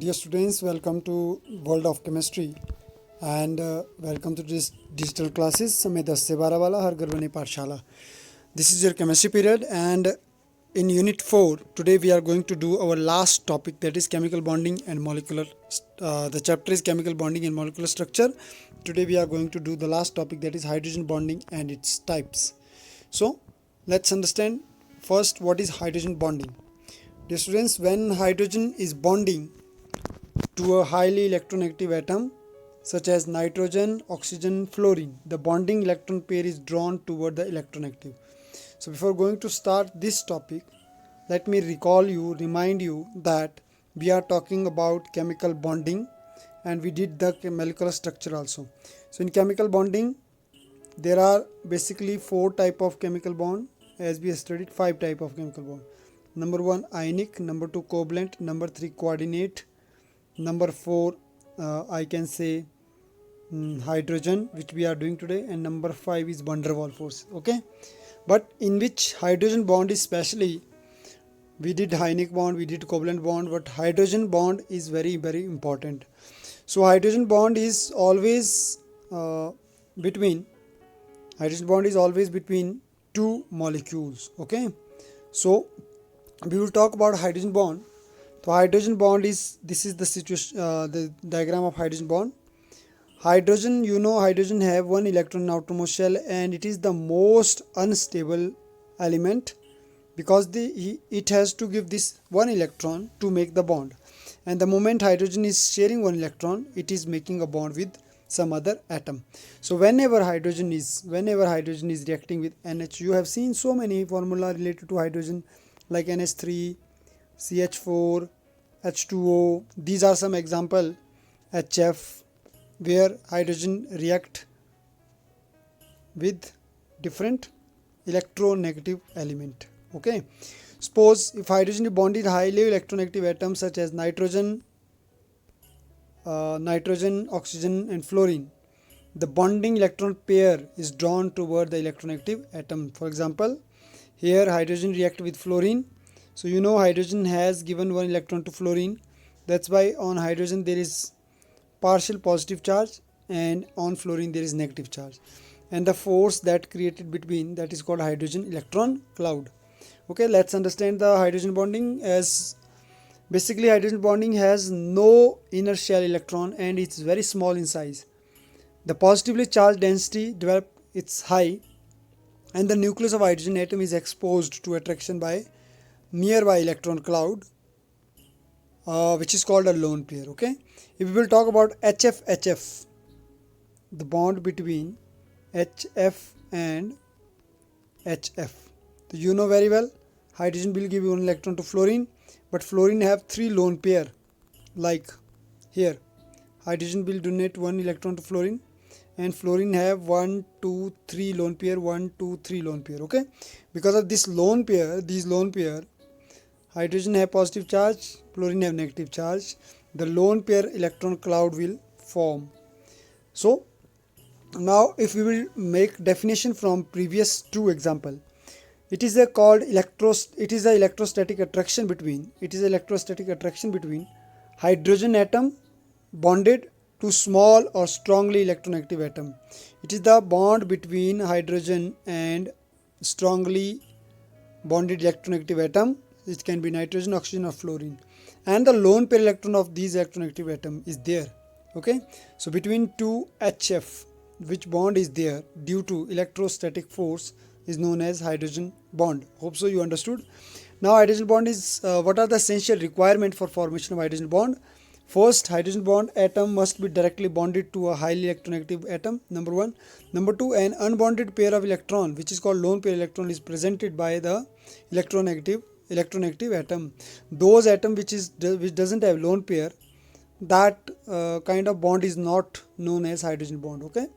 Dear students, welcome to World of Chemistry and welcome to this digital classes समय 10 से 12 वाला हर घर बनी पाठशाला. This is your chemistry period and in unit 4 today we are going to do our last topic, that is chemical bonding and molecular the chapter is chemical bonding and molecular structure. Today we are going to do the last topic, that is hydrogen bonding and its types. So let's understand first what is hydrogen bonding. Dear students, when hydrogen is bonding to a highly electronegative atom such as nitrogen, oxygen, fluorine, the bonding electron pair is drawn toward the electronegative. So before going to start this topic, let me remind you that we are talking about chemical bonding and we did the molecular structure also. So in chemical bonding there are basically 4 type of chemical bond, as we have studied 5 type of chemical bond. Number 1 ionic, number 2 covalent, number 3 coordinate, number 4 I can say hydrogen, which we are doing today, and number 5 is van der Waals force. Okay, but in which hydrogen bond is specially, we did ionic bond, we did covalent bond, but hydrogen bond is very important. So hydrogen bond is always between two molecules. Okay, so we will talk about hydrogen bond. So hydrogen bond is, this is the situation, the diagram of hydrogen bond. Hydrogen, hydrogen have one electron in outermost shell and it is the most unstable element because it has to give this one electron to make the bond, and the moment hydrogen is sharing one electron, it is making a bond with some other atom. So whenever hydrogen is reacting with NH, you have seen so many formula related to hydrogen like NH3, CH4, H2O. These are some example. HF, where hydrogen react with different electronegative element. Okay, suppose if hydrogen is bonded highly electronegative atoms such as nitrogen, oxygen and fluorine, the bonding electron pair is drawn toward the electronegative atom. For example, here hydrogen react with fluorine. So hydrogen has given one electron to fluorine. That's why on hydrogen there is partial positive charge and on fluorine there is negative charge. And the force that created between, that is called hydrogen electron cloud. Okay, let's understand the hydrogen bonding. As basically hydrogen bonding has no inner shell electron and it's very small in size. The positively charged density develop, it's high, and the nucleus of hydrogen atom is exposed to attraction by nearby electron cloud, which is called a lone pair. Okay, if we will talk about HF, the bond between HF and HF, so you know very well hydrogen will give one electron to fluorine, but fluorine have 3 lone pair. Like here hydrogen will donate 1 electron to fluorine and fluorine have 1, 2, 3 lone pair, 1, 2, 3 lone pair. Okay, because of this lone pair, hydrogen have positive charge, fluorine have negative charge, the lone pair electron cloud will form. So now if we will make definition from previous 2 example, it is a electrostatic attraction between hydrogen atom bonded to small or strongly electronegative atom. It is the bond between hydrogen and strongly bonded electronegative atom. It can be nitrogen, oxygen or fluorine, and the lone pair electron of these electronegative atom is there. Okay, so between 2 HF, which bond is there due to electrostatic force is known as hydrogen bond. Hope so you understood. Now hydrogen bond is, what are the essential requirement for formation of hydrogen bond? First, hydrogen bond atom must be directly bonded to a highly electronegative atom, number 1. Number 2, an unbonded pair of electron, which is called lone pair electron, is presented by the electronegative atom. Those atom which doesn't have lone pair, that kind of bond is not known as hydrogen bond. Okay,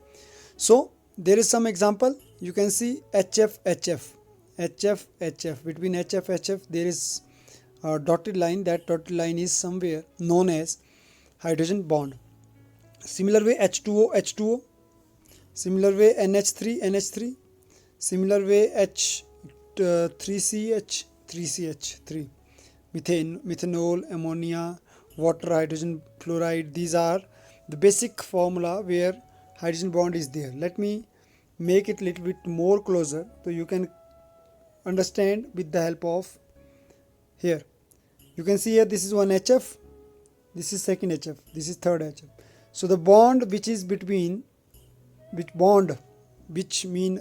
so there is some example. You can see HF, between HF there is a dotted line. That dotted line is somewhere known as hydrogen bond. Similar way H2O, similar way NH3, similar way H3CH3, methane, methanol, ammonia, water, hydrogen fluoride. These are the basic formula where hydrogen bond is there. Let me make it a little bit more closer so you can understand with the help of here. You can see here this is one HF, this is second HF, this is third HF. So the bond which is between, which mean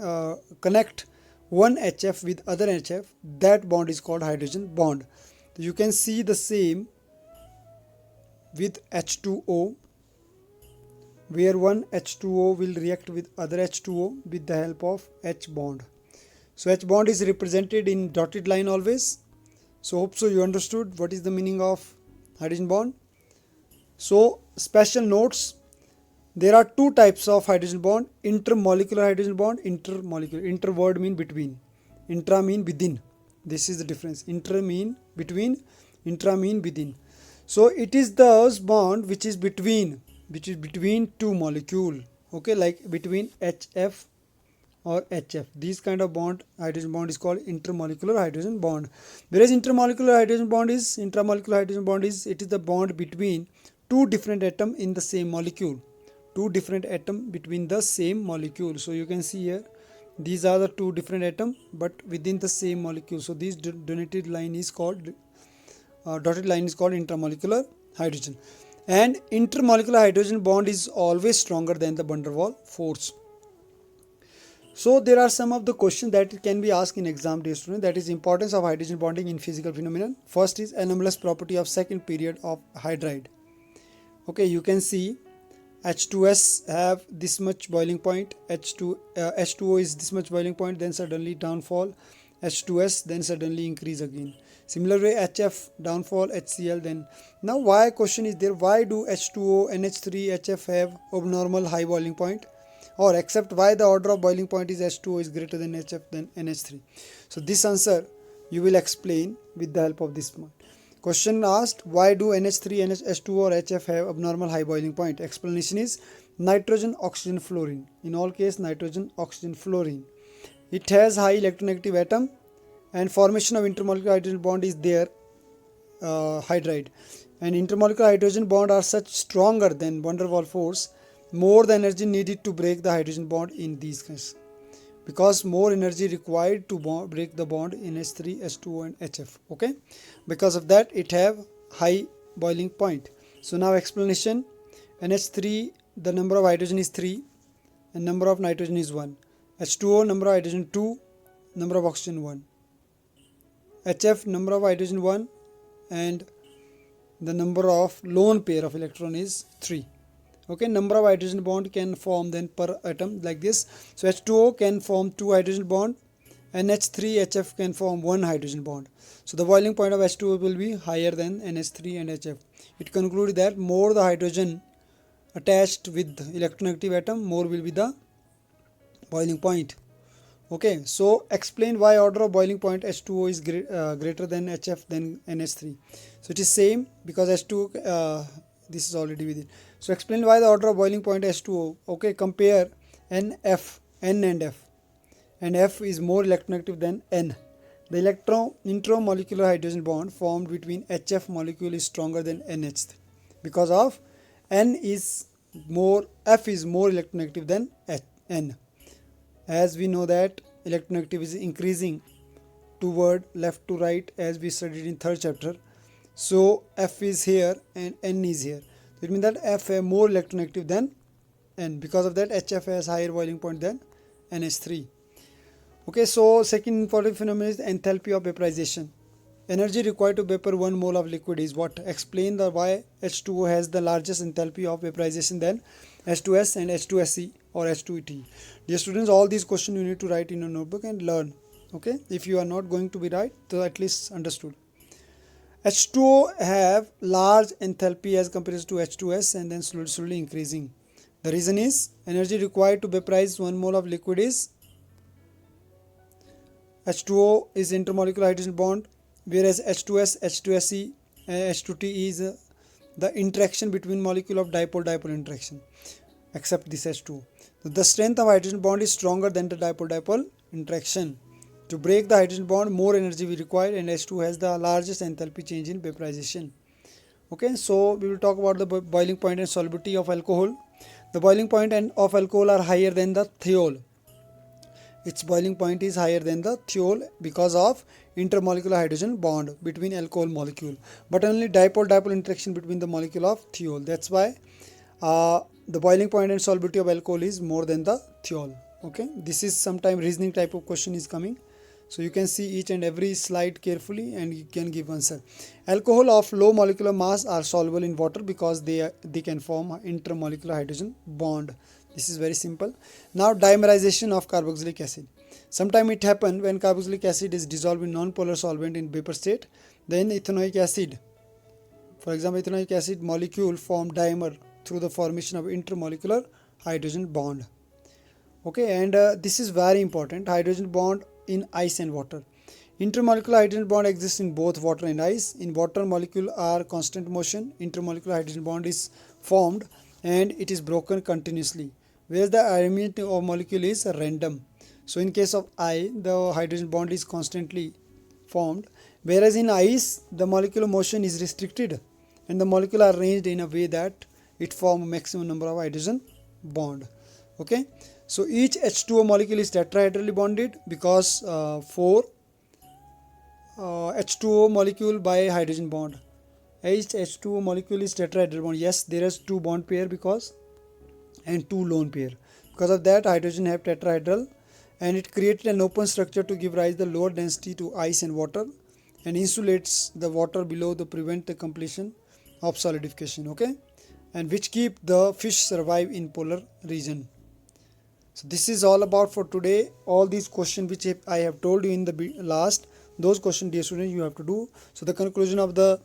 connect one HF with other HF, that bond is called hydrogen bond. So you can see the same with H2O, where one H2O will react with other H2O with the help of H bond. So H bond is represented in dotted line always. So hope so you understood what is the meaning of hydrogen bond. So special notes, there are two types of hydrogen bond: intermolecular hydrogen bond, intermolecular. Inter word mean between, intra mean within. This is the difference. Inter mean between, intra mean within. So it is the bond which is between two molecule, okay, like between HF or HF. These kind of bond, hydrogen bond, is called intermolecular hydrogen bond. Whereas intramolecular hydrogen bond is it is the bond between two different atoms in the same molecule. Two different atoms between the same molecule. So you can see here, these are the two different atoms but within the same molecule. So this dotted line is called intermolecular hydrogen. And intermolecular hydrogen bond is always stronger than the van der Waals force. So there are some of the questions that can be asked in exam, dear student. That is importance of hydrogen bonding in physical phenomenon. First is anomalous property of second period of hydride. Okay, you can see H2S have this much boiling point, H2O is this much boiling point, then suddenly downfall, H2S, then suddenly increase again. Similarly, HF downfall, HCl, then. Now why question is there, why do H2O, NH3, HF have abnormal high boiling point? Or except why the order of boiling point is H2O is greater than HF than NH3? So this answer you will explain with the help of this one. Question asked, why do NH3, H2O or HF have abnormal high boiling point? Explanation is nitrogen, oxygen, fluorine. In all case, nitrogen, oxygen, fluorine. It has high electronegative atom and formation of intermolecular hydrogen bond is there, hydride. And intermolecular hydrogen bond are such stronger than van der Waals force, more the energy needed to break the hydrogen bond in these cases, because more energy required to break the bond in H3, H2O and HF. Okay, because of that it have high boiling point. So now explanation, NH3, the number of hydrogen is 3 and number of nitrogen is 1. H2O, number of hydrogen 2, number of oxygen 1. HF, number of hydrogen 1 and the number of lone pair of electron is 3. Okay, number of hydrogen bond can form then per atom like this. So H2O can form 2 hydrogen bond and H3, HF can form 1 hydrogen bond. So the boiling point of H2O will be higher than NH3 and HF. It concluded that more the hydrogen attached with electronegative atom, more will be the boiling point. Okay, so explain why order of boiling point H2O is greater than HF than NH3. So it is same because H2O, this is already with it. So explain why the order of boiling point H2O. Okay, compare N and F. And F is more electronegative than N. The intramolecular hydrogen bond formed between HF molecule is stronger than NH3 because of F is more electronegative than N. As we know that electronegativity is increasing toward left to right as we studied in third chapter. So F is here and N is here. So it means that F is more electronegative than N. Because of that HF has higher boiling point than NH3. Okay, so second important phenomenon is the enthalpy of vaporization. Energy required to vapor 1 mole of liquid is what? Explain the why H2O has the largest enthalpy of vaporization than H2S and H2SE or H2ET. Dear students, all these questions you need to write in your notebook and learn. Okay, if you are not going to be right, so at least understood. H2O have large enthalpy as compared to H2S and then slowly increasing. The reason is energy required to vaporize 1 mole of liquid is H2O is intermolecular hydrogen bond, whereas H2S, H2SE and H2T is the interaction between molecule of dipole-dipole interaction, except this H2O. So the strength of hydrogen bond is stronger than the dipole-dipole interaction. To break the hydrogen bond, more energy we require, and H2 has the largest enthalpy change in vaporization. Okay, so we will talk about the boiling point and solubility of alcohol. The boiling point of alcohol are higher than the thiol. Its boiling point is higher than the thiol because of intermolecular hydrogen bond between alcohol molecule, but only dipole-dipole interaction between the molecule of thiol. That's why the boiling point and solubility of alcohol is more than the thiol. Okay, this is sometime reasoning type of question is coming, so you can see each and every slide carefully and you can give answer. Alcohol of low molecular mass are soluble in water because they can form intermolecular hydrogen bond. This is very simple. Now dimerization of carboxylic acid. Sometime it happen when carboxylic acid is dissolved in non-polar solvent in vapor state, then ethanoic acid, for example ethanoic acid molecule form dimer through the formation of intermolecular hydrogen bond. Okay, and this is very important, hydrogen bond in ice and water. Intermolecular hydrogen bond exists in both water and ice. In water, molecule are constant motion, intermolecular hydrogen bond is formed and it is broken continuously, whereas the arrangement of molecule is random. So in case of I, the hydrogen bond is constantly formed, whereas in ice the molecular motion is restricted and the molecule are arranged in a way that it form maximum number of hydrogen bond. Okay, so each H2O molecule is tetrahedrally bonded because 4 H2O molecule by hydrogen bond. Each H2O molecule is tetrahedral bond. Yes, there is 2 bond pair because and 2 lone pair. Because of that, hydrogen have tetrahedral, and it created an open structure to give rise the lower density to ice and water, and insulates the water below to prevent the completion of solidification. Okay, and which keep the fish survive in polar region. So this is all about for today. All these questions which I have told you in the last, those questions, dear students, you have to do. So the conclusion of the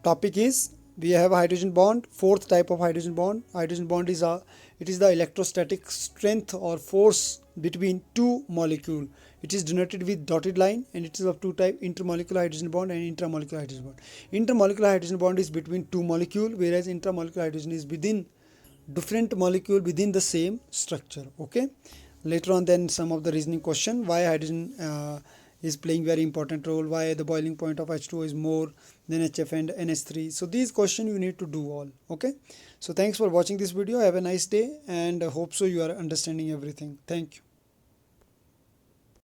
topic is we have a hydrogen bond. Fourth type of hydrogen bond. Hydrogen bond is it is the electrostatic strength or force between two molecules. It is denoted with dotted line, and it is of two type: intermolecular hydrogen bond and intramolecular hydrogen bond. Intermolecular hydrogen bond is between two molecules, whereas intramolecular hydrogen is within different molecule within the same structure. Okay, later on then some of the reasoning question, why hydrogen is playing very important role, why the boiling point of H2O is more than HF and NH3. So these questions you need to do all. Okay, so thanks for watching this video. Have a nice day, and hope so you are understanding everything. Thank you.